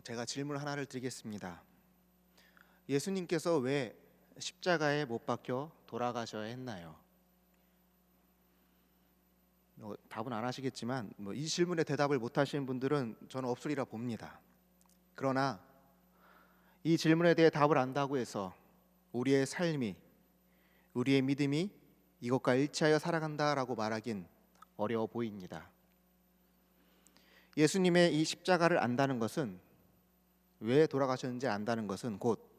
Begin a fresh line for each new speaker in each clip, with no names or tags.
제가 질문 하나를 드리겠습니다. 예수님께서 왜 십자가에 못 박혀 돌아가셔야 했나요? 답은 안 하시겠지만 이 질문에 대답을 못 하시는 분들은 저는 없으리라 봅니다. 그러나 이 질문에 대해 답을 안다고 해서 우리의 삶이, 우리의 믿음이 이것과 일치하여 살아간다라고 말하긴 어려워 보입니다. 예수님의 이 십자가를 안다는 것은, 왜 돌아가셨는지 안다는 것은 곧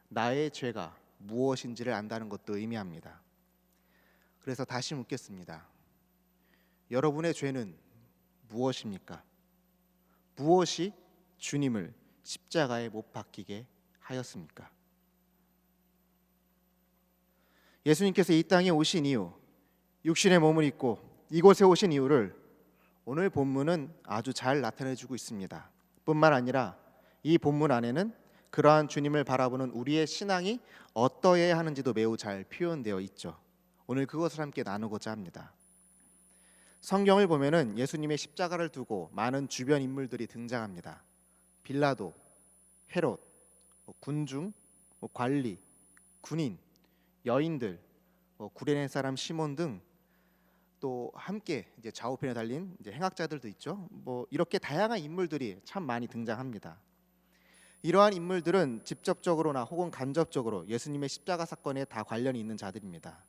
나의 죄가 무엇인지를 안다는 것도 의미합니다. 그래서 다시 묻겠습니다. 여러분의 죄는 무엇입니까? 무엇이 주님을 십자가에 못 박히게 하였습니까? 예수님께서 이 땅에 오신 이유, 육신의 몸을 입고 이곳에 오신 이유를 오늘 본문은 아주 잘 나타내주고 있습니다. 뿐만 아니라 이 본문 안에는 그러한 주님을 바라보는 우리의 신앙이 어떠해야 하는지도 매우 잘 표현되어 있죠. 오늘 그것을 함께 나누고자 합니다. 성경을 보면은 예수님의 십자가를 두고 많은 주변 인물들이 등장합니다. 빌라도, 헤롯, 군중, 관리, 군인, 여인들, 구레네 사람 시몬 등 또 함께 이제 좌우편에 달린 이제 행악자들도 있죠. 이렇게 다양한 인물들이 참 많이 등장합니다. 이러한 인물들은 직접적으로나 혹은 간접적으로 예수님의 십자가 사건에 다 관련이 있는 자들입니다.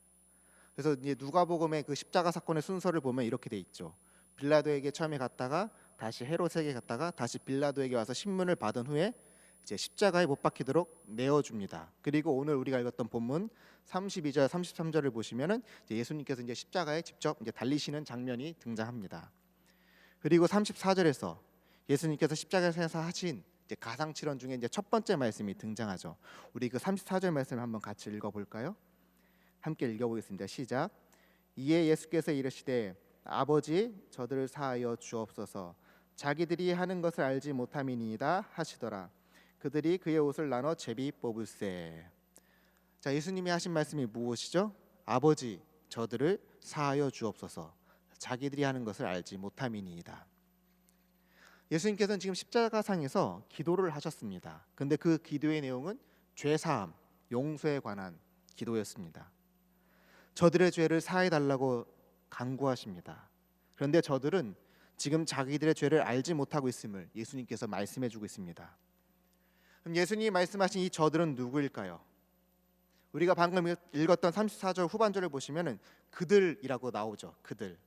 그래서 이제 누가복음의 그 십자가 사건의 순서를 보면 이렇게 돼 있죠. 빌라도에게 처음에 갔다가 다시 헤롯에게 갔다가 다시 빌라도에게 와서 신문을 받은 후에 이제 십자가에 못 박히도록 내어줍니다. 그리고 오늘 우리가 읽었던 본문 32절, 33절을 보시면은 이제 예수님께서 이제 십자가에 직접 이제 달리시는 장면이 등장합니다. 그리고 34절에서 예수님께서 십자가에서 하신 이제 가상칠언 중에 이제 첫 번째 말씀이 등장하죠. 우리 그 34절 말씀을 한번 같이 읽어볼까요? 함께 읽어보겠습니다. 시작. 이에 예수께서 이르시되 아버지 저들을 사하여 주옵소서. 자기들이 하는 것을 알지 못함이니이다 하시더라. 그들이 그의 옷을 나눠 제비 뽑을세. 자, 예수님이 하신 말씀이 무엇이죠? 아버지 저들을 사하여 주옵소서. 자기들이 하는 것을 알지 못함이니이다. 예수님께서는 지금 십자가상에서 기도를 하셨습니다. 근데 그 기도의 내용은 죄사함, 용서에 관한 기도였습니다. 저들의 죄를 사해 달라고 간구하십니다. 그런데 저들은 지금 자기들의 죄를 알지 못하고 있음을 예수님께서 말씀해 주고 있습니다. 그럼 예수님이 말씀하신 이 저들은 누구일까요? 우리가 방금 읽었던 34절 후반절을 보시면은 그들이라고 나오죠. 그들.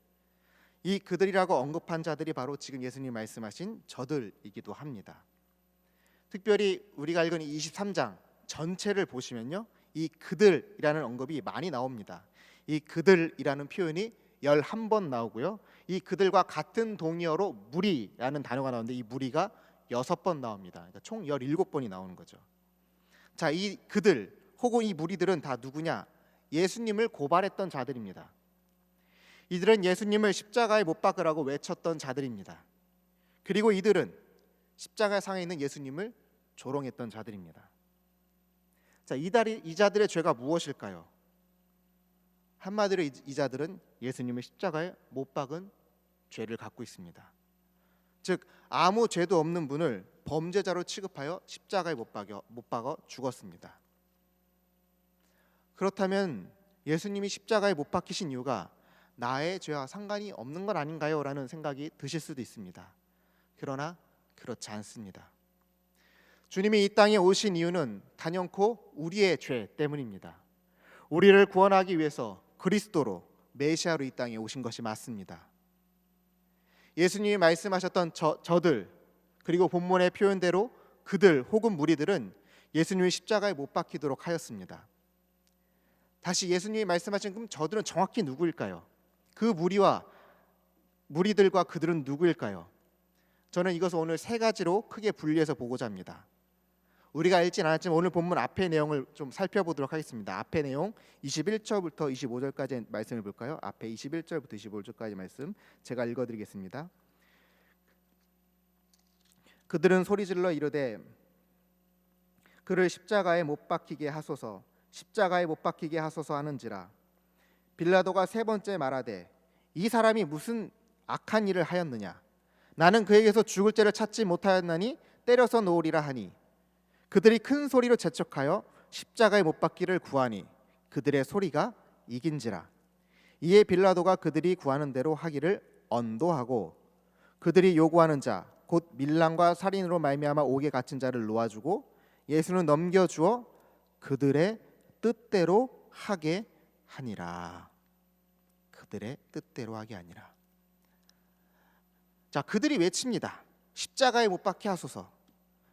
이 그들이라고 언급한 자들이 바로 지금 예수님이 말씀하신 저들이기도 합니다. 특별히 우리가 읽은 23장 전체를 보시면요, 이 그들이라는 언급이 많이 나옵니다. 이 그들이라는 표현이 11번 나오고요. 이 그들과 같은 동의어로 무리라는 단어가 나오는데 이 무리가 6번 나옵니다. 그러니까 총 17번이 나오는 거죠. 자, 이 그들 혹은 이 무리들은 다 누구냐? 예수님을 고발했던 자들입니다. 이들은 예수님을 십자가에 못 박으라고 외쳤던 자들입니다. 그리고 이들은 십자가 상에 있는 예수님을 조롱했던 자들입니다. 자, 이 자들의 죄가 무엇일까요? 한마디로 이 자들은 예수님을 십자가에 못 박은 죄를 갖고 있습니다. 즉 아무 죄도 없는 분을 범죄자로 취급하여 십자가에 못 박아 죽었습니다. 그렇다면 예수님이 십자가에 못 박히신 이유가 나의 죄와 상관이 없는 건 아닌가요? 라는 생각이 드실 수도 있습니다. 그러나 그렇지 않습니다. 주님이 이 땅에 오신 이유는 단연코 우리의 죄 때문입니다. 우리를 구원하기 위해서 그리스도로 메시아로 이 땅에 오신 것이 맞습니다. 예수님이 말씀하셨던 저들 그리고 본문의 표현대로 그들 혹은 무리들은 예수님이 십자가에 못 박히도록 하였습니다. 다시 예수님이 말씀하신 그럼 저들은 정확히 누구일까요? 그 무리들과 그들은 누구일까요? 저는 이것을 오늘 세 가지로 크게 분리해서 보고자 합니다. 우리가 읽진 않았지만 오늘 본문 앞의 내용을 좀 살펴보도록 하겠습니다. 앞의 내용 21절부터 25절까지 말씀을 볼까요? 앞에 21절부터 25절까지 말씀 제가 읽어드리겠습니다. 그들은 소리질러 이르되 그를 십자가에 못 박히게 하소서, 십자가에 못 박히게 하소서 하는지라. 빌라도가 세 번째 말하되 이 사람이 무슨 악한 일을 하였느냐? 나는 그에게서 죽을 죄를 찾지 못하였나니 때려서 놓으리라 하니 그들이 큰 소리로 재촉하여 십자가에 못 박기를 구하니 그들의 소리가 이긴지라. 이에 빌라도가 그들이 구하는 대로 하기를 언도하고 그들이 요구하는 자 곧 밀랑과 살인으로 말미암아 옥에 갇힌 자를 놓아주고 예수는 넘겨주어 그들의 뜻대로 하게 하니라. 그들의 뜻대로 하게 하니라. 자, 그들이 외칩니다. 십자가에 못 박게 하소서.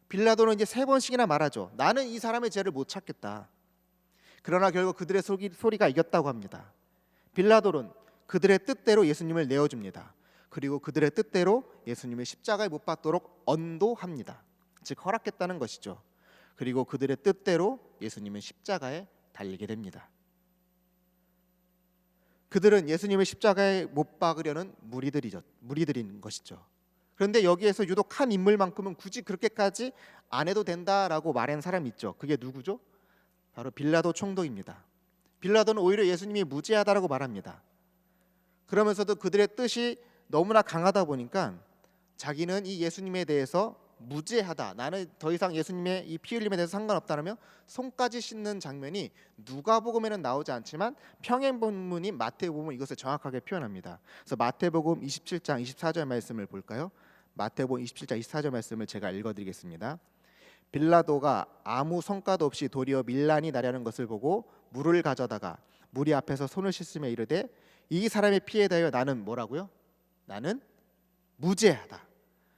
빌라도는 이제 3번씩이나 말하죠. 나는 이 사람의 죄를 못 찾겠다. 그러나 결국 그들의 소리가 이겼다고 합니다. 빌라도는 그들의 뜻대로 예수님을 내어줍니다. 그리고 그들의 뜻대로 예수님을 십자가에 못 박도록 언도합니다. 즉 허락했다는 것이죠. 그리고 그들의 뜻대로 예수님은 십자가에 달리게 됩니다. 그들은 예수님을 십자가에 못 박으려는 무리들인 것이죠. 그런데 여기에서 유독 한 인물만큼은 굳이 그렇게까지 안 해도 된다라고 말한 사람이 있죠. 그게 누구죠? 바로 빌라도 총독입니다. 빌라도는 오히려 예수님이 무죄하다라고 말합니다. 그러면서도 그들의 뜻이 너무나 강하다 보니까 자기는 이 예수님에 대해서 무죄하다, 나는 더 이상 예수님의 이 피 흘림에 대해서 상관없다라며 손까지 씻는 장면이 누가복음에는 나오지 않지만 평행본문인 마태복음은 이것을 정확하게 표현합니다. 그래서 마태복음 27장 24절 말씀을 볼까요? 마태복음 27장 24절 말씀을 제가 읽어드리겠습니다. 빌라도가 아무 성과도 없이 도리어 밀란이 나려는 것을 보고 물을 가져다가 무리 앞에서 손을 씻으며 이르되 이 사람의 피에 대하여 나는 뭐라고요? 나는 무죄하다.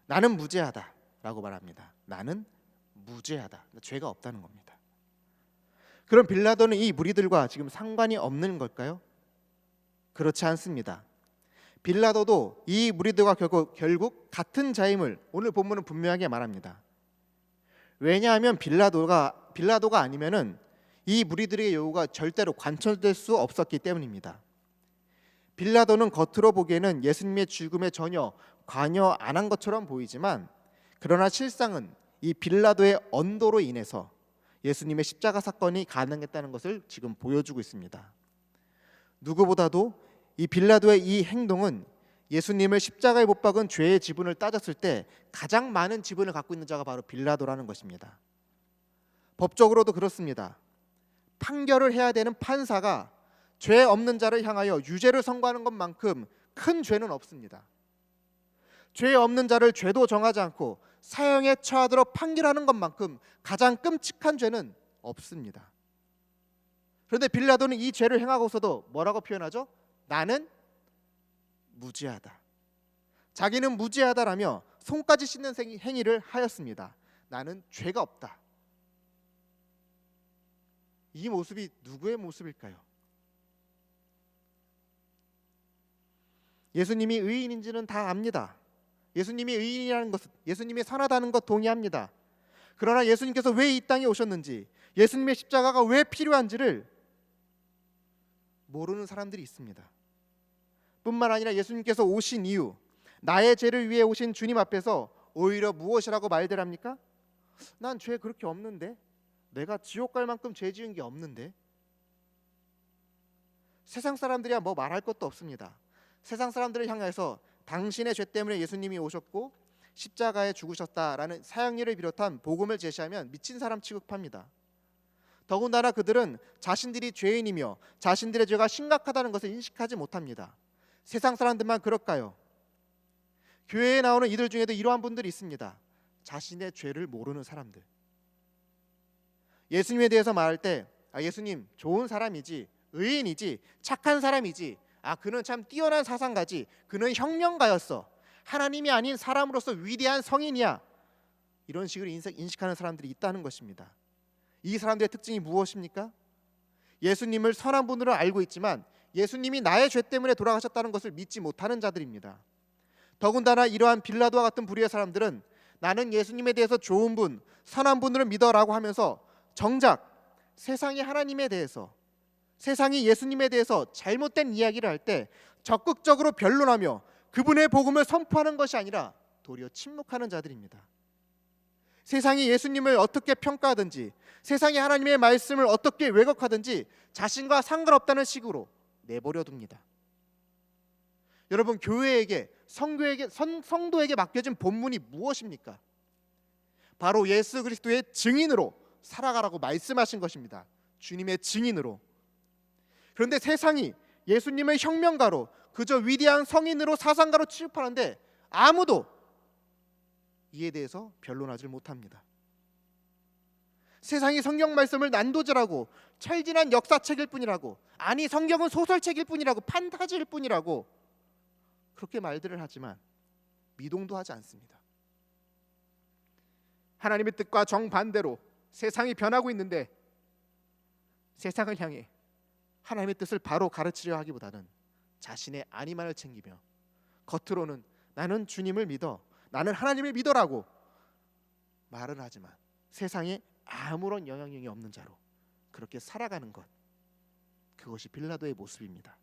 나는 무죄하다 라고 말합니다. 나는 무죄하다. 죄가 없다는 겁니다. 그럼 빌라도는 이 무리들과 지금 상관이 없는 걸까요? 그렇지 않습니다. 빌라도도 이 무리들과 결국 같은 자임을 오늘 본문은 분명하게 말합니다. 왜냐하면 빌라도가 아니면은 이 무리들의 요구가 절대로 관철될 수 없었기 때문입니다. 빌라도는 겉으로 보기에는 예수님의 죽음에 전혀 관여 안 한 것처럼 보이지만 그러나 실상은 이 빌라도의 언도로 인해서 예수님의 십자가 사건이 가능했다는 것을 지금 보여주고 있습니다. 누구보다도 이 빌라도의 이 행동은 예수님을 십자가에 못 박은 죄의 지분을 따졌을 때 가장 많은 지분을 갖고 있는 자가 바로 빌라도라는 것입니다. 법적으로도 그렇습니다. 판결을 해야 되는 판사가 죄 없는 자를 향하여 유죄를 선고하는 것만큼 큰 죄는 없습니다. 죄 없는 자를 죄도 정하지 않고 사형에 처하도록 판결하는 것만큼 가장 끔찍한 죄는 없습니다. 그런데 빌라도는 이 죄를 행하고서도 뭐라고 표현하죠? 나는 무죄하다. 자기는 무죄하다라며 손까지 씻는 행위를 하였습니다. 나는 죄가 없다. 이 모습이 누구의 모습일까요? 예수님이 의인인지는 다 압니다. 예수님이 의인이라는 것, 예수님이 선하다는 것 동의합니다. 그러나 예수님께서 왜 이 땅에 오셨는지, 예수님의 십자가가 왜 필요한지를 모르는 사람들이 있습니다. 뿐만 아니라 예수님께서 오신 이유, 나의 죄를 위해 오신 주님 앞에서 오히려 무엇이라고 말들 합니까? 난 죄 그렇게 없는데, 내가 지옥 갈 만큼 죄 지은 게 없는데. 세상 사람들이야 뭐 말할 것도 없습니다. 세상 사람들을 향해서 당신의 죄 때문에 예수님이 오셨고 십자가에 죽으셨다라는 사형리를 비롯한 복음을 제시하면 미친 사람 취급합니다. 더군다나 그들은 자신들이 죄인이며 자신들의 죄가 심각하다는 것을 인식하지 못합니다. 세상 사람들만 그럴까요? 교회에 나오는 이들 중에도 이러한 분들이 있습니다. 자신의 죄를 모르는 사람들. 예수님에 대해서 말할 때 예수님 좋은 사람이지, 의인이지, 착한 사람이지, 그는 참 뛰어난 사상가지, 그는 혁명가였어, 하나님이 아닌 사람으로서 위대한 성인이야, 이런 식으로 인식하는 사람들이 있다는 것입니다. 이 사람들의 특징이 무엇입니까? 예수님을 선한 분으로 알고 있지만 예수님이 나의 죄 때문에 돌아가셨다는 것을 믿지 못하는 자들입니다. 더군다나 이러한 빌라도와 같은 부류의 사람들은 나는 예수님에 대해서 좋은 분, 선한 분으로 믿어라고 하면서 정작 세상이 하나님에 대해서, 세상이 예수님에 대해서 잘못된 이야기를 할 때 적극적으로 변론하며 그분의 복음을 선포하는 것이 아니라 도리어 침묵하는 자들입니다. 세상이 예수님을 어떻게 평가하든지, 세상이 하나님의 말씀을 어떻게 왜곡하든지 자신과 상관없다는 식으로 내버려 둡니다. 여러분, 교회에게, 성도에게 맡겨진 본문이 무엇입니까? 바로 예수 그리스도의 증인으로 살아가라고 말씀하신 것입니다. 주님의 증인으로. 그런데 세상이 예수님을 혁명가로, 그저 위대한 성인으로, 사상가로 취급하는데 아무도 이에 대해서 변론하지 못합니다. 세상이 성경 말씀을 난도질하고 철진한 역사책일 뿐이라고, 아니 성경은 소설책일 뿐이라고, 판타지일 뿐이라고 그렇게 말들을 하지만 미동도 하지 않습니다. 하나님의 뜻과 정반대로 세상이 변하고 있는데 세상을 향해 하나님의 뜻을 바로 가르치려 하기보다는 자신의 안위만을 챙기며 겉으로는 나는 주님을 믿어, 나는 하나님을 믿어라고 말을 하지만 세상에 아무런 영향력이 없는 자로 그렇게 살아가는 것, 그것이 빌라도의 모습입니다.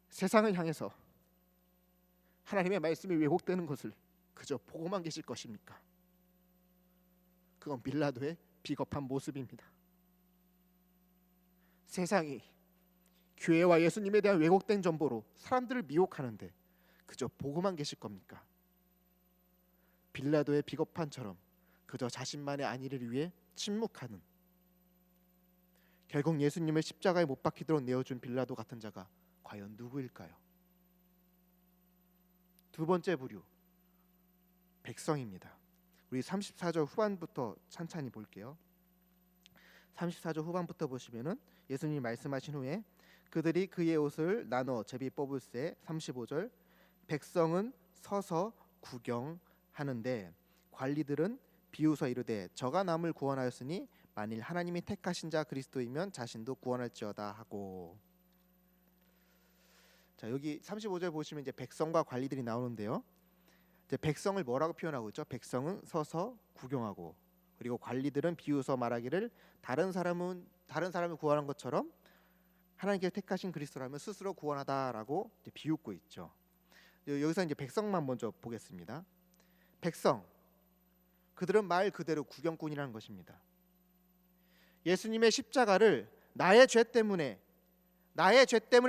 세상을 향해서 하나님의 말씀이 왜곡되는 것을 그저 보고만 계실 것입니까? 그건 빌라도의 비겁한 모습입니다. 세상이 교회와 예수님에 대한 왜곡된 정보로 사람들을 미혹하는데 그저 보고만 계실 겁니까? 빌라도의 비겁한처럼 그저 자신만의 안위를 위해 침묵하는, 결국 예수님을 십자가에 못 박히도록 내어준 빌라도 같은 자가 과연 누구일까요? 두 번째 부류, 백성입니다. 우리 34절 후반부터 찬찬히 볼게요. 34절 후반부터 보시면은 예수님이 말씀하신 후에 그들이 그의 옷을 나눠 제비 뽑을새. 35절 백성은 서서 구경하는데 관리들은 비웃어 이르되 저가 남을 구원하였으니 만일 하나님이 택하신 자 그리스도이면 자신도 구원할지어다 하고. 자, 여기 35절 보시면 이제 백성과 관리들이 나오는데요. 이제 백성을 뭐라고 표현하고 있죠? 백성은 서서 구경하고, 그리고 관리들은 비웃어 말하기를 다른 사람을 구원한 것처럼 하나님께서 택하신 그리스도라면 스스로 구원하다라고 이제 비웃고 있죠. 여기서 이제 백성만 먼저 보겠습니다. 백성, 그들은 말 그대로 구경꾼이라는 것입니다. 예수님의 십자가를 나의 죄 때문에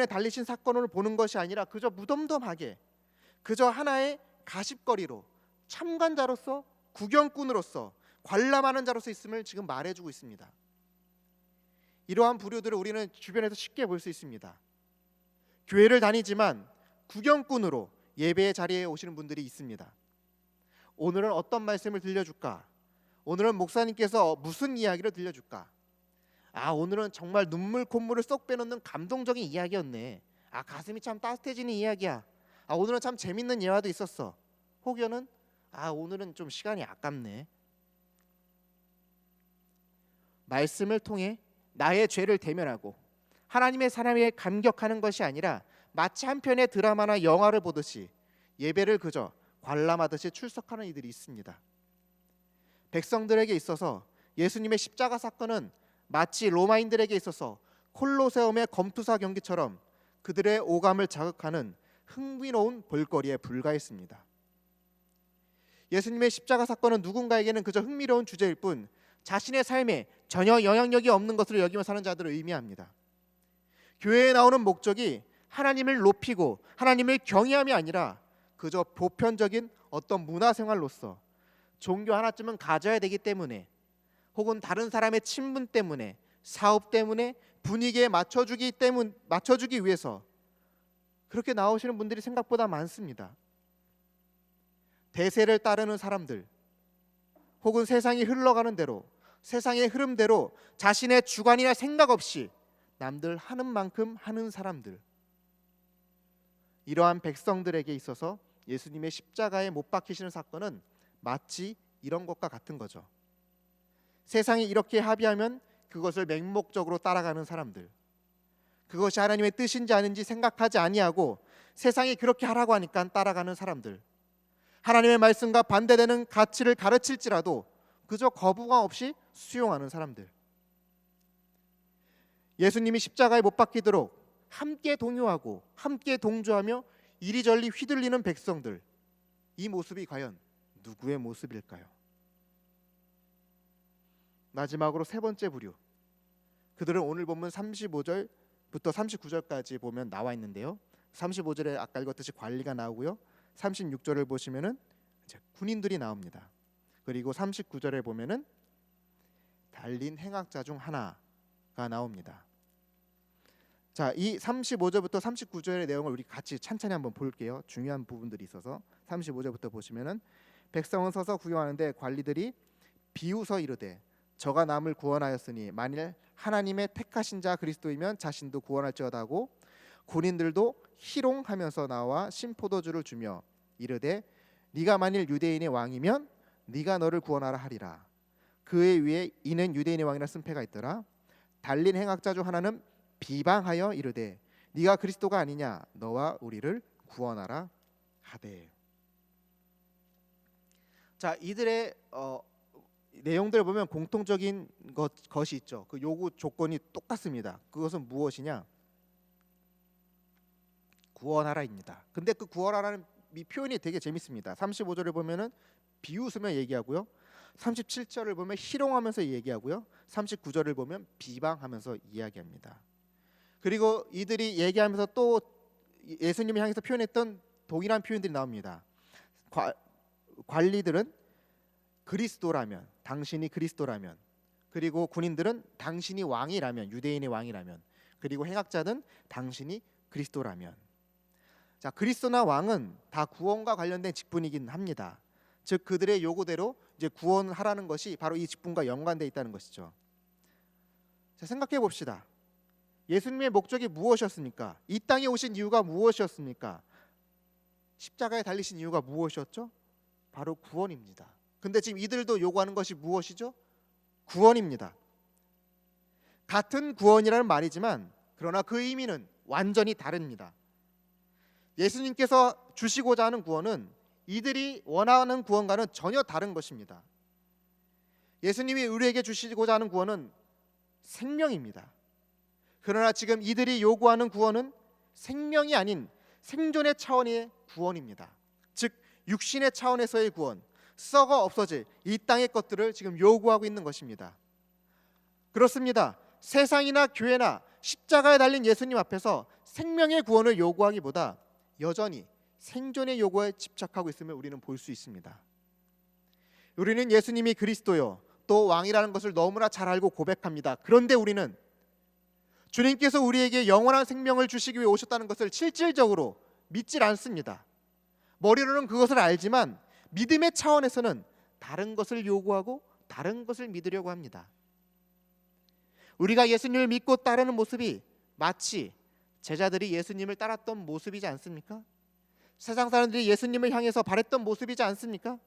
달리신 사건으로 보는 것이 아니라 그저 무덤덤하게, 그저 하나의 가십거리로, 참관자로서, 구경꾼으로서, 관람하는 자로서 있음을 지금 말해주고 있습니다. 이러한 부류들을 우리는 주변에서 쉽게 볼 수 있습니다. 교회를 다니지만 구경꾼으로 예배의 자리에 오시는 분들이 있습니다. 오늘은 어떤 말씀을 들려줄까? 오늘은 목사님께서 무슨 이야기를 들려줄까? 오늘은 정말 눈물 콧물을 쏙 빼놓는 감동적인 이야기였네. 가슴이 참 따뜻해지는 이야기야. 오늘은 참 재밌는 예화도 있었어. 혹여는 오늘은 좀 시간이 아깝네. 말씀을 통해 나의 죄를 대면하고 하나님의 사랑에 감격하는 것이 아니라 마치 한 편의 드라마나 영화를 보듯이 예배를 그저 관람하듯이 출석하는 이들이 있습니다. 백성들에게 있어서 예수님의 십자가 사건은 마치 로마인들에게 있어서 콜로세움의 검투사 경기처럼 그들의 오감을 자극하는 흥미로운 볼거리에 불과했습니다. 예수님의 십자가 사건은 누군가에게는 그저 흥미로운 주제일 뿐 자신의 삶에 전혀 영향력이 없는 것으로 여기며 사는 자들을 의미합니다. 교회에 나오는 목적이 하나님을 높이고 하나님을 경외함이 아니라 그저 보편적인 어떤 문화생활로서 종교 하나쯤은 가져야 되기 때문에, 혹은 다른 사람의 친분 때문에, 사업 때문에, 분위기에 맞춰주기 위해서 그렇게 나오시는 분들이 생각보다 많습니다. 대세를 따르는 사람들, 혹은 세상이 흘러가는 대로, 세상의 흐름대로 자신의 주관이나 생각 없이 남들 하는 만큼 하는 사람들, 이러한 백성들에게 있어서 예수님의 십자가에 못 박히시는 사건은 마치 이런 것과 같은 거죠. 세상이 이렇게 합의하면 그것을 맹목적으로 따라가는 사람들, 그것이 하나님의 뜻인지 아닌지 생각하지 아니하고 세상이 그렇게 하라고 하니까 따라가는 사람들, 하나님의 말씀과 반대되는 가치를 가르칠지라도 그저 거부감 없이 수용하는 사람들, 예수님이 십자가에 못 박히도록 함께 동요하고 함께 동조하며 이리저리 휘둘리는 백성들, 이 모습이 과연 누구의 모습일까요? 마지막으로 세 번째 부류, 그들은 오늘 본문 35절부터 39절까지 보면 나와 있는데요. 35절에 아까 읽었듯이 관리가 나오고요. 36절을 보시면은 이제 군인들이 나옵니다. 그리고 39절에 보면은 달린 행악자 중 하나가 나옵니다. 자, 이 35절부터 39절의 내용을 우리 같이 찬찬히 한번 볼게요. 중요한 부분들이 있어서 35절부터 보시면은 백성은 서서 구경하는데 관리들이 비웃어 이르되 저가 남을 구원하였으니 만일 하나님의 택하신 자 그리스도이면 자신도 구원할지어다 하고 군인들도 희롱하면서 나와 신포도주를 주며 이르되 네가 만일 유대인의 왕이면 네가 너를 구원하라 하리라. 그의 위에 이는 유대인의 왕이라 쓴 패가 있더라. 달린 행악자 중 하나는 비방하여 이르되 네가 그리스도가 아니냐 너와 우리를 구원하라 하되. 자, 이들의 내용들을 보면 공통적인 것이 있죠. 그 요구 조건이 똑같습니다. 그것은 무엇이냐? 구원하라입니다. 근데 그 구원하라는 이 표현이 되게 재밌습니다. 35절을 보면은 비웃으며 얘기하고요. 37절을 보면 희롱하면서 얘기하고요. 39절을 보면 비방하면서 이야기합니다. 그리고 이들이 얘기하면서 또 예수님을 향해서 표현했던 동일한 표현들이 나옵니다. 관리들은 그리스도라면, 당신이 그리스도라면, 그리고 군인들은 당신이 왕이라면, 유대인의 왕이라면, 그리고 행악자는 당신이 그리스도라면. 자, 그리스도나 왕은 다 구원과 관련된 직분이긴 합니다. 즉 그들의 요구대로 이제 구원하라는 것이 바로 이 직분과 연관되어 있다는 것이죠. 자, 생각해 봅시다. 예수님의 목적이 무엇이었습니까? 이 땅에 오신 이유가 무엇이었습니까? 십자가에 달리신 이유가 무엇이었죠? 바로 구원입니다. 근데 지금 이들도 요구하는 것이 무엇이죠? 구원입니다. 같은 구원이라는 말이지만 그러나 그 의미는 완전히 다릅니다. 예수님께서 주시고자 하는 구원은 이들이 원하는 구원과는 전혀 다른 것입니다. 예수님이 우리에게 주시고자 하는 구원은 생명입니다. 그러나 지금 이들이 요구하는 구원은 생명이 아닌 생존의 차원의 구원입니다. 즉 육신의 차원에서의 구원, 썩어 없어질 이 땅의 것들을 지금 요구하고 있는 것입니다. 그렇습니다. 세상이나 교회나 십자가에 달린 예수님 앞에서 생명의 구원을 요구하기보다 여전히 생존의 요구에 집착하고 있음을 우리는 볼 수 있습니다. 우리는 예수님이 그리스도요 또 왕이라는 것을 너무나 잘 알고 고백합니다. 그런데 우리는 주님께서 우리에게 영원한 생명을 주시기 위해 오셨다는 것을 실질적으로 믿질 않습니다. 머리로는 그것을 알지만 믿음의 차원에서는 다른 것을 요구하고 다른 것을 믿으려고 합니다. 우리가 예수님을 믿고 따르는 모습이 마치 제자들이 예수님을 따랐던 모습이지 않습니까? 세상 사람들이 예수님을 향해서 바랬던 모습이지 않습니까?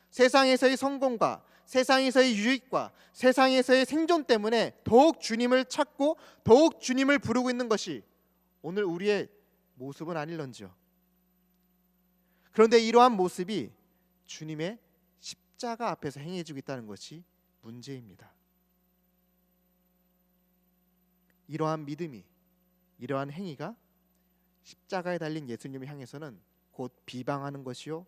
세상에서의 성공과 세상에서의 유익과 세상에서의 생존 때문에 더욱 주님을 찾고 더욱 주님을 부르고 있는 것이 오늘 우리의 모습은 아닐런지요. 그런데 이러한 모습이 주님의 십자가 앞에서 행해지고 있다는 것이 문제입니다. 이러한 믿음이, 이러한 행위가 십자가에 달린 예수님을 향해서는 곧 비방하는 것이요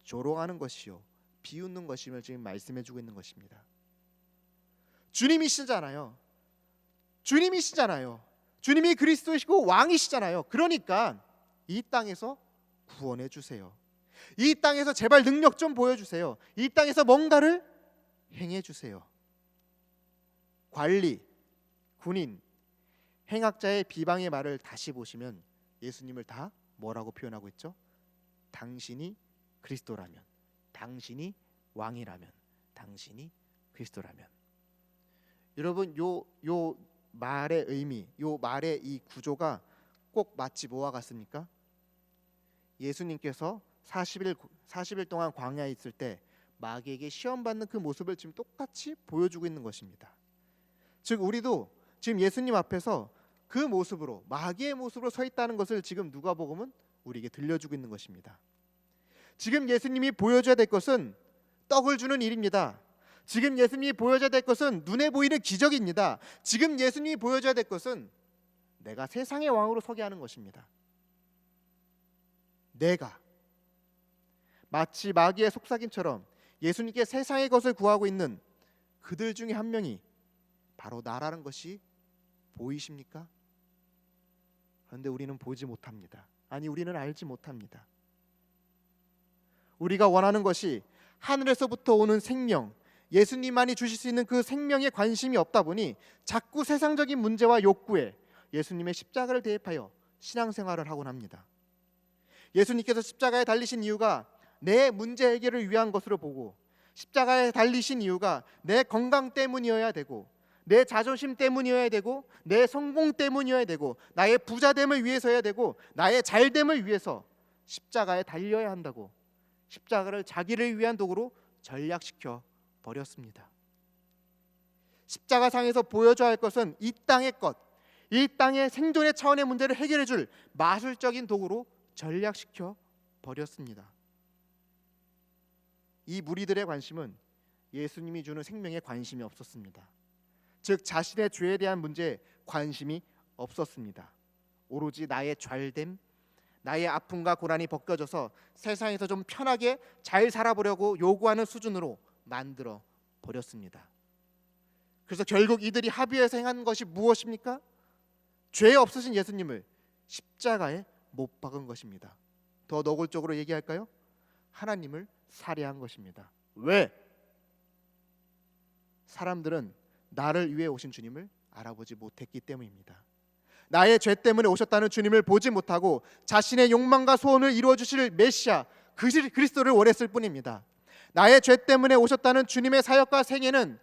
조롱하는 것이요 비웃는 것임을 지금 말씀해주고 있는 것입니다. 주님이시잖아요. 주님이시잖아요. 주님이 그리스도이시고 왕이시잖아요. 그러니까 이 땅에서 구원해 주세요. 이 땅에서 제발 능력 좀 보여주세요. 이 땅에서 뭔가를 행해 주세요. 관리, 군인, 행악자의 비방의 말을 다시 보시면 예수님을 다 뭐라고 표현하고 있죠? 당신이 그리스도라면, 당신이 왕이라면, 당신이 그리스도라면. 여러분 요 말의 의미, 요 말의 이 구조가 꼭 마치 뭐와 같습니까? 예수님께서 40일 동안 광야에 있을 때 마귀에게 시험받는 그 모습을 지금 똑같이 보여주고 있는 것입니다. 즉 우리도 지금 예수님 앞에서 그 모습으로 마귀의 모습으로 서 있다는 것을 지금 누가복음은 우리에게 들려주고 있는 것입니다. 지금 예수님이 보여줘야 될 것은 떡을 주는 일입니다. 지금 예수님이 보여줘야 될 것은 눈에 보이는 기적입니다. 지금 예수님이 보여줘야 될 것은 내가 세상의 왕으로 서게 하는 것입니다. 내가 마치 마귀의 속삭임처럼 예수님께 세상의 것을 구하고 있는 그들 중에 한 명이 바로 나라는 것이 보이십니까? 그런데 우리는 보지 못합니다. 아니 우리는 알지 못합니다. 우리가 원하는 것이 하늘에서부터 오는 생명, 예수님만이 주실 수 있는 그 생명에 관심이 없다 보니 자꾸 세상적인 문제와 욕구에 예수님의 십자가를 대입하여 신앙생활을 하곤 합니다. 예수님께서 십자가에 달리신 이유가 내 문제 해결을 위한 것으로 보고, 십자가에 달리신 이유가 내 건강 때문이어야 되고, 내 자존심 때문이어야 되고, 내 성공 때문이어야 되고, 나의 부자됨을 위해서여야 되고, 나의 잘됨을 위해서 십자가에 달려야 한다고 십자가를 자기를 위한 도구로 전략시켜 버렸습니다. 십자가상에서 보여줘야 할 것은 이 땅의 것, 이 땅의 생존의 차원의 문제를 해결해 줄 마술적인 도구로 전략시켜 버렸습니다. 이 무리들의 관심은 예수님이 주는 생명에 관심이 없었습니다. 즉 자신의 죄에 대한 문제에 관심이 없었습니다. 오로지 나의 잘됨, 나의 아픔과 고난이 벗겨져서 세상에서 좀 편하게 잘 살아보려고 요구하는 수준으로 만들어 버렸습니다. 그래서 결국 이들이 합의해서 행한 것이 무엇입니까? 죄 없으신 예수님을 십자가에 못 박은 것입니다. 더 노골적으로 얘기할까요? 하나님을 살해한 것입니다. 왜? 사람들은 나를 위해 오신 주님을 알아보지 못했기 때문입니다. 나의 죄 때문에 오셨다는 주님을 보지 못하고 자신의 욕망과 소원을 이루어 주실 메시아 그리스도를 원했을 뿐입니다. 나의 죄 때문에 오셨다는 주님의 사역과 생애는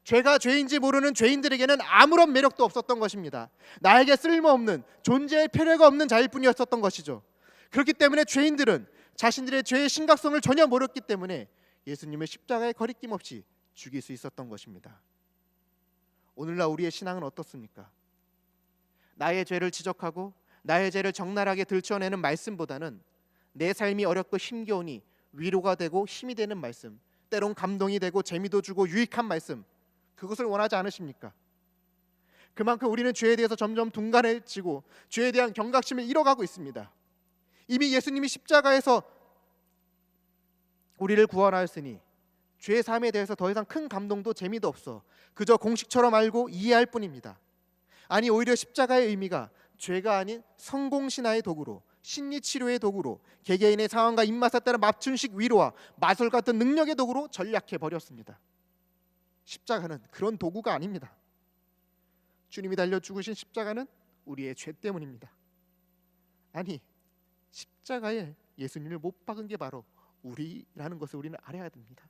죄가 죄인지 모르는 죄인들에게는 아무런 매력도 없었던 것입니다. 나에게 쓸모없는, 존재의 필요가 없는 자일 뿐이었었던 것이죠. 그렇기 때문에 죄인들은 자신들의 죄의 심각성을 전혀 모르기 때문에 예수님을 십자가에 거리낌 없이 죽일 수 있었던 것입니다. 오늘날 우리의 신앙은 어떻습니까? 나의 죄를 지적하고 나의 죄를 적나라하게 들춰내는 말씀보다는 내 삶이 어렵고 힘겨우니 위로가 되고 힘이 되는 말씀, 때론 감동이 되고 재미도 주고 유익한 말씀, 그것을 원하지 않으십니까? 그만큼 우리는 죄에 대해서 점점 둔감해지고 죄에 대한 경각심을 잃어가고 있습니다. 이미 예수님이 십자가에서 우리를 구원하였으니 죄의 삶에 대해서 더 이상 큰 감동도 재미도 없어 그저 공식처럼 알고 이해할 뿐입니다. 아니, 오히려 십자가의 의미가 죄가 아닌 성공신화의 도구로, 심리치료의 도구로, 개개인의 상황과 입맛에 따라 맞춤식 위로와 마술 같은 능력의 도구로 전략해 버렸습니다. 십자가는 그런 도구가 아닙니다. 주님이 달려 죽으신 십자가는 우리의 죄 때문입니다. 아니, 십자가에 예수님을 못 박은 게 바로 우리라는 것을 우리는 알아야 됩니다.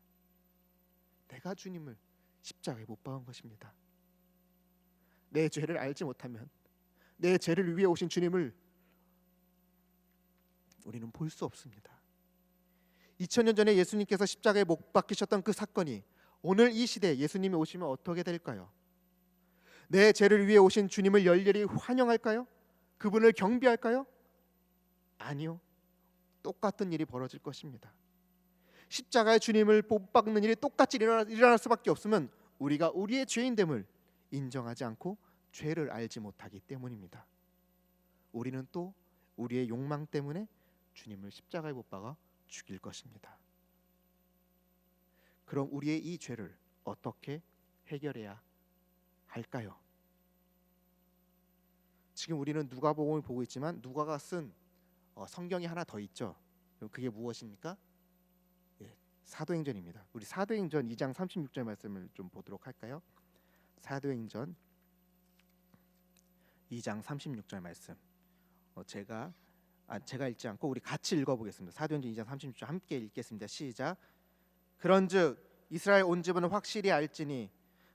내가 주님을 십자가에 못 박은 것입니다. 내 죄를 알지 못하면 내 죄를 위해 오신 주님을 우리는 볼 수 없습니다. 2000년 전에 예수님께서 십자가에 못 박히셨던 그 사건이 오늘 이 시대에 예수님이 오시면 어떻게 될까요? 내 죄를 위해 오신 주님을 열렬히 환영할까요? 그분을 경배할까요? 아니요. 똑같은 일이 벌어질 것입니다. 십자가에 주님을 못 박는 일이 똑같이 일어날 수밖에 없으면 우리가 우리의 죄인됨을 인정하지 않고 죄를 알지 못하기 때문입니다. 우리는 또 우리의 욕망 때문에 주님을 십자가에 못 박아 죽일 것입니다. 그럼 우리의 이 죄를 어떻게 해결해야 할까요? 지금 우리는 누가복음을 보고 있지만 누가가 쓴 성경이 하나 더 있죠. 그게 무엇입니까? 사도행전입니다. 우리 사도행전 2장 36절 말씀을 좀 보도록 할까요? 사도행전 2장 36절 말씀. 제가 읽지 않고 우리 같이 읽어보겠습니다. 사도행전 2장 36절 함께 읽겠습니다. 시작. 그런즉 이스라엘 온 집은 확실히 알지니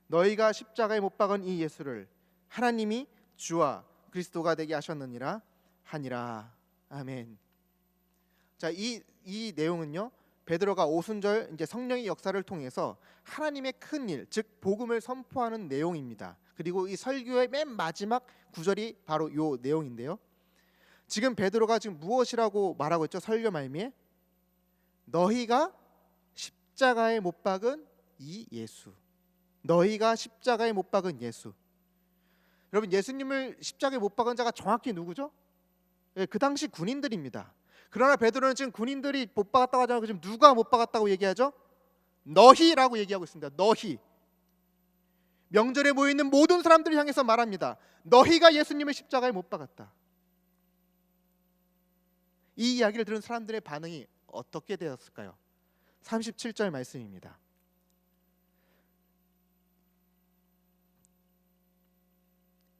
너희가 십자가에 못 박은 이 예수를 하나님이 주와 그리스도가 되게 하셨느니라 하니라. 아멘. 자, 이 내용은요, 베드로가 오순절 이제 성령의 역사를 통해서 하나님의 큰 일, 즉 복음을 선포하는 내용입니다. 그리고 이 설교의 맨 마지막 구절이 바로 이 내용인데요. 지금 베드로가 지금 무엇이라고 말하고 있죠? 설교 말미에 너희가 십자가에 못 박은 이 예수, 너희가 십자가에 못 박은 예수. 여러분, 예수님을 십자가에 못 박은 자가 정확히 누구죠? 그 당시 군인들입니다. 그러나 베드로는 지금 군인들이 못 박았다고 하잖아요. 지금 누가 못 박았다고 얘기하죠? 너희라고 얘기하고 있습니다. 너희. 명절에 모여있는 모든 사람들을 향해서 말합니다. 너희가 예수님을 십자가에 못 박았다. 이 이야기를 들은 사람들의 반응이 어떻게 되었을까요? 37절 말씀입니다.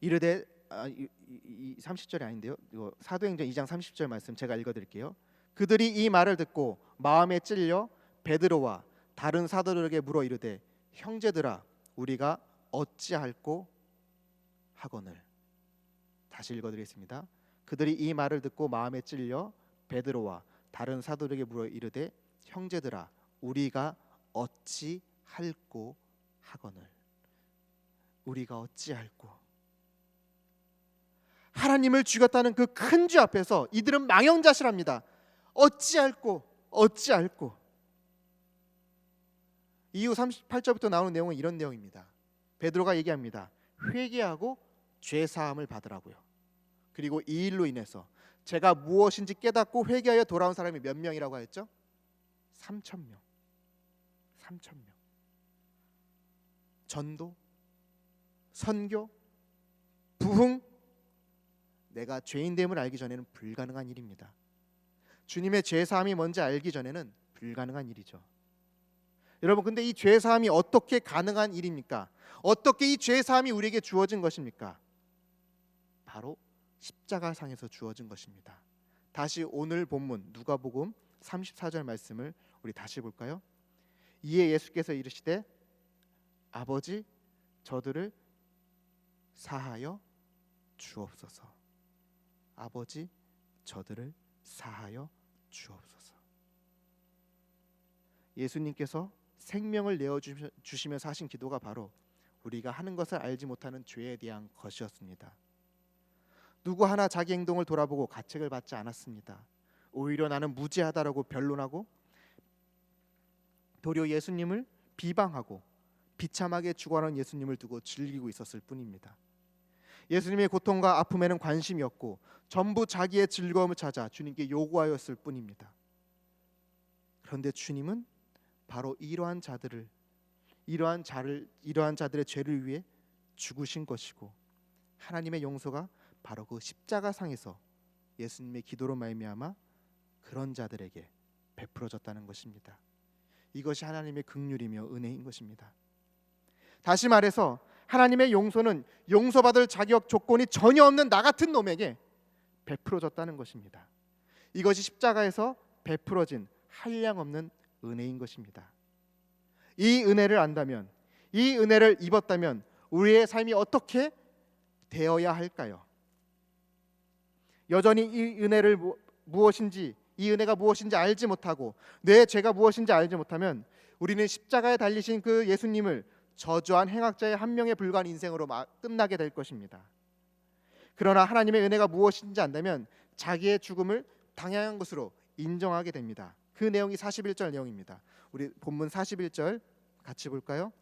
이르되 30절이 아닌데요. 이거 사도행전 2장 30절 말씀 제가 읽어드릴게요. 그들이 이 말을 듣고 마음에 찔려 베드로와 다른 사도들에게 물어 이르되 형제들아 우리가 어찌할꼬 하거늘. 다시 읽어드리겠습니다. 그들이 이 말을 듣고 마음에 찔려 베드로와 다른 사도들에게 물어 이르되 형제들아 우리가 어찌할꼬 하거늘. 우리가 어찌할꼬. 하나님을 죽였다는 그 큰 죄 앞에서 이들은 망연자실합니다. 어찌할꼬 어찌할꼬. 이후 38절부터 나오는 내용은 이런 내용입니다. 베드로가 얘기합니다. 회개하고 죄 사함을 받으라고요. 그리고 이 일로 인해서 제가 무엇인지 깨닫고 회개하여 돌아온 사람이 몇 명이라고 하였죠? 3,000명. 3,000명. 전도, 선교, 부흥, 내가 죄인됨을 알기 전에는 불가능한 일입니다. 주님의 죄사함이 뭔지 알기 전에는 불가능한 일이죠. 여러분, 근데 이 죄사함이 어떻게 가능한 일입니까? 어떻게 이 죄사함이 우리에게 주어진 것입니까? 바로 십자가상에서 주어진 것입니다. 다시 오늘 본문 누가복음 34절 말씀을 우리 다시 볼까요? 이에 예수께서 이르시되 아버지 저들을 사하여 주옵소서. 아버지 저들을 사하여 주옵소서. 예수님께서 생명을 내어주시면서 하신 기도가 바로 우리가 하는 것을 알지 못하는 죄에 대한 것이었습니다. 누구 하나 자기 행동을 돌아보고 가책을 받지 않았습니다. 오히려 나는 무죄하다라고 변론하고 도리어 예수님을 비방하고 비참하게 죽어가는 예수님을 두고 즐기고 있었을 뿐입니다. 예수님의 고통과 아픔에는 관심이 없고 전부 자기의 즐거움을 찾아 주님께 요구하였을 뿐입니다. 그런데 주님은 바로 이러한 자들의 죄를 위해 죽으신 것이고 하나님의 용서가 바로 그 십자가상에서 예수님의 기도로 말미암아 그런 자들에게 베풀어졌다는 것입니다. 이것이 하나님의 긍휼이며 은혜인 것입니다. 다시 말해서 하나님의 용서는 용서받을 자격 조건이 전혀 없는 나 같은 놈에게 베풀어졌다는 것입니다. 이것이 십자가에서 베풀어진 한량없는 은혜인 것입니다. 이 은혜를 안다면, 이 은혜를 입었다면 우리의 삶이 어떻게 되어야 할까요? 여전히 이 은혜를 이 은혜가 무엇인지 알지 못하고 내 죄가 무엇인지 알지 못하면 우리는 십자가에 달리신 그 예수님을 저주한 행악자의 한 명에 불과한 인생으로 끝나게 될 것입니다. 그러나 하나님의 은혜가 무엇인지 안다면 자기의 죽음을 당연한 것으로 인정하게 됩니다. 그 내용이 41절 내용입니다. 우리 본문 41절 같이 볼까요?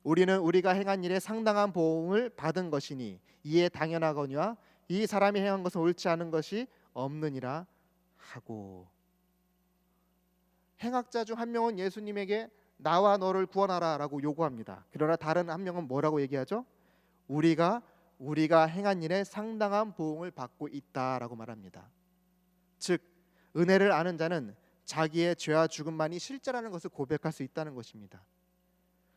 우리는 우리가 행한 일에 상당한 보응을 받은 것이니 이에 당연하거니와 이 사람이 행한 것은 옳지 않은 것이 없느니라 하고. 행악자 중 한 명은 예수님에게 나와 너를 구원하라 라고 요구합니다. 그러나 다른 한 명은 뭐라고 얘기하죠? 우리가 행한 일에 상당한 보응을 받고 있다라고 말합니다. 즉 은혜를 아는 자는 자기의 죄와 죽음만이 실제라는 것을 고백할 수 있다는 것입니다.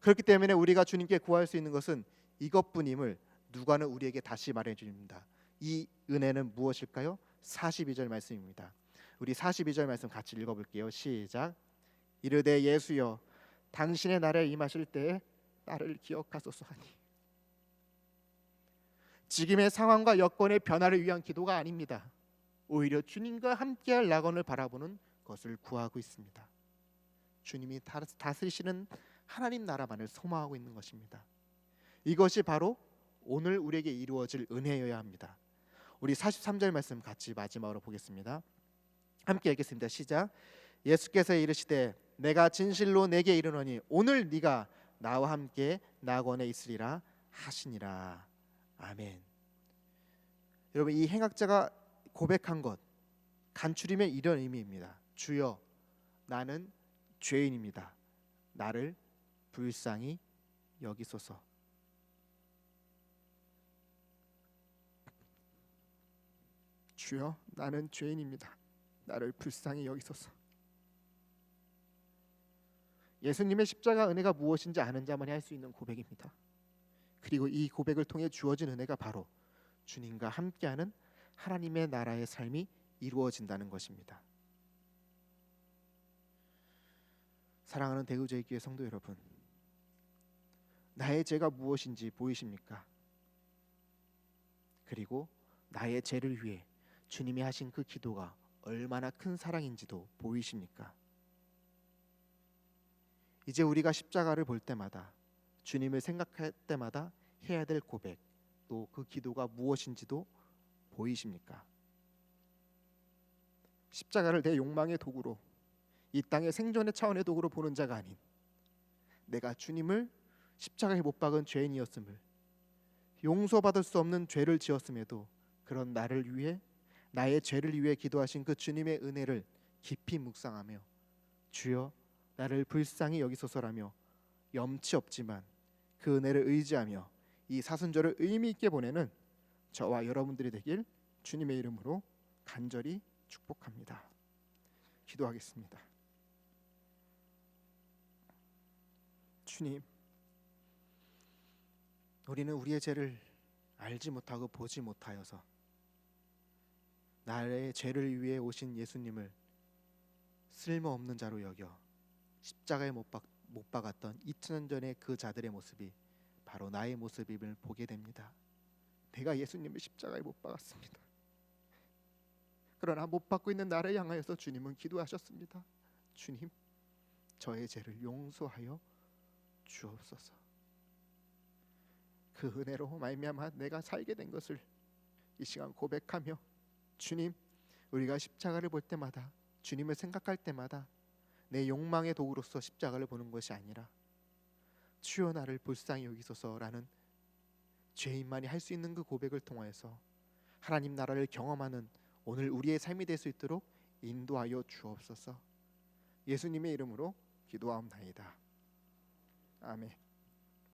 그렇기 때문에 우리가 주님께 구할 수 있는 것은 이것뿐임을 누가는 우리에게 다시 말해줍니다. 이 은혜는 무엇일까요? 42절 말씀입니다. 우리 42절 말씀 같이 읽어볼게요. 시작. 이르되 예수여 당신의 날에 임하실 때에 나를 기억하소서 하니. 지금의 상황과 여건의 변화를 위한 기도가 아닙니다. 오히려 주님과 함께할 낙원을 바라보는 것을 구하고 있습니다. 주님이 다스리시는 하나님 나라만을 소망하고 있는 것입니다. 이것이 바로 오늘 우리에게 이루어질 은혜여야 합니다. 우리 43절 말씀 같이 마지막으로 보겠습니다. 함께 읽겠습니다. 시작. 예수께서 이르시되 내가 진실로 내게 이르노니 오늘 네가 나와 함께 낙원에 있으리라 하시니라. 아멘. 여러분, 이 행악자가 고백한 것 간추리면 이런 의미입니다. 주여 나는 죄인입니다. 나를 불쌍히 여기소서. 주여 나는 죄인입니다. 나를 불쌍히 여기소서. 예수님의 십자가 은혜가 무엇인지 아는 자만이 할 수 있는 고백입니다. 그리고 이 고백을 통해 주어진 은혜가 바로 주님과 함께하는 하나님의 나라의 삶이 이루어진다는 것입니다. 사랑하는 대구제일교회 성도 여러분, 나의 죄가 무엇인지 보이십니까? 그리고 나의 죄를 위해 주님이 하신 그 기도가 얼마나 큰 사랑인지도 보이십니까? 이제 우리가 십자가를 볼 때마다, 주님을 생각할 때마다 해야 될 고백, 또 그 기도가 무엇인지도 보이십니까? 십자가를 내 욕망의 도구로, 이 땅의 생존의 차원의 도구로 보는 자가 아닌, 내가 주님을 십자가에 못 박은 죄인이었음을, 용서받을 수 없는 죄를 지었음에도 그런 나를 위해, 나의 죄를 위해 기도하신 그 주님의 은혜를 깊이 묵상하며 주여 나를 불쌍히 여기소서라며 염치 없지만 그 은혜를 의지하며 이 사순절을 의미 있게 보내는 저와 여러분들이 되길 주님의 이름으로 간절히 축복합니다. 기도하겠습니다. 주님, 우리는 우리의 죄를 알지 못하고 보지 못하여서 나의 죄를 위해 오신 예수님을 쓸모없는 자로 여겨 십자가에 못 박았던 2000년 전의 그 자들의 모습이 바로 나의 모습임을 보게 됩니다. 내가 예수님을 십자가에 못 박았습니다. 그러나 못 박고 있는 나를 향하여서 주님은 기도하셨습니다. 주님, 저의 죄를 용서하여 주옵소서. 그 은혜로 말미암아 내가 살게 된 것을 이 시간 고백하며, 주님, 우리가 십자가를 볼 때마다, 주님을 생각할 때마다 내 욕망의 도구로서 십자가를 보는 것이 아니라 주여 나를 불쌍히 여기소서라는 죄인만이 할 수 있는 그 고백을 통하여서 하나님 나라를 경험하는 오늘 우리의 삶이 될 수 있도록 인도하여 주옵소서. 예수님의 이름으로 기도하옵나이다. 아멘.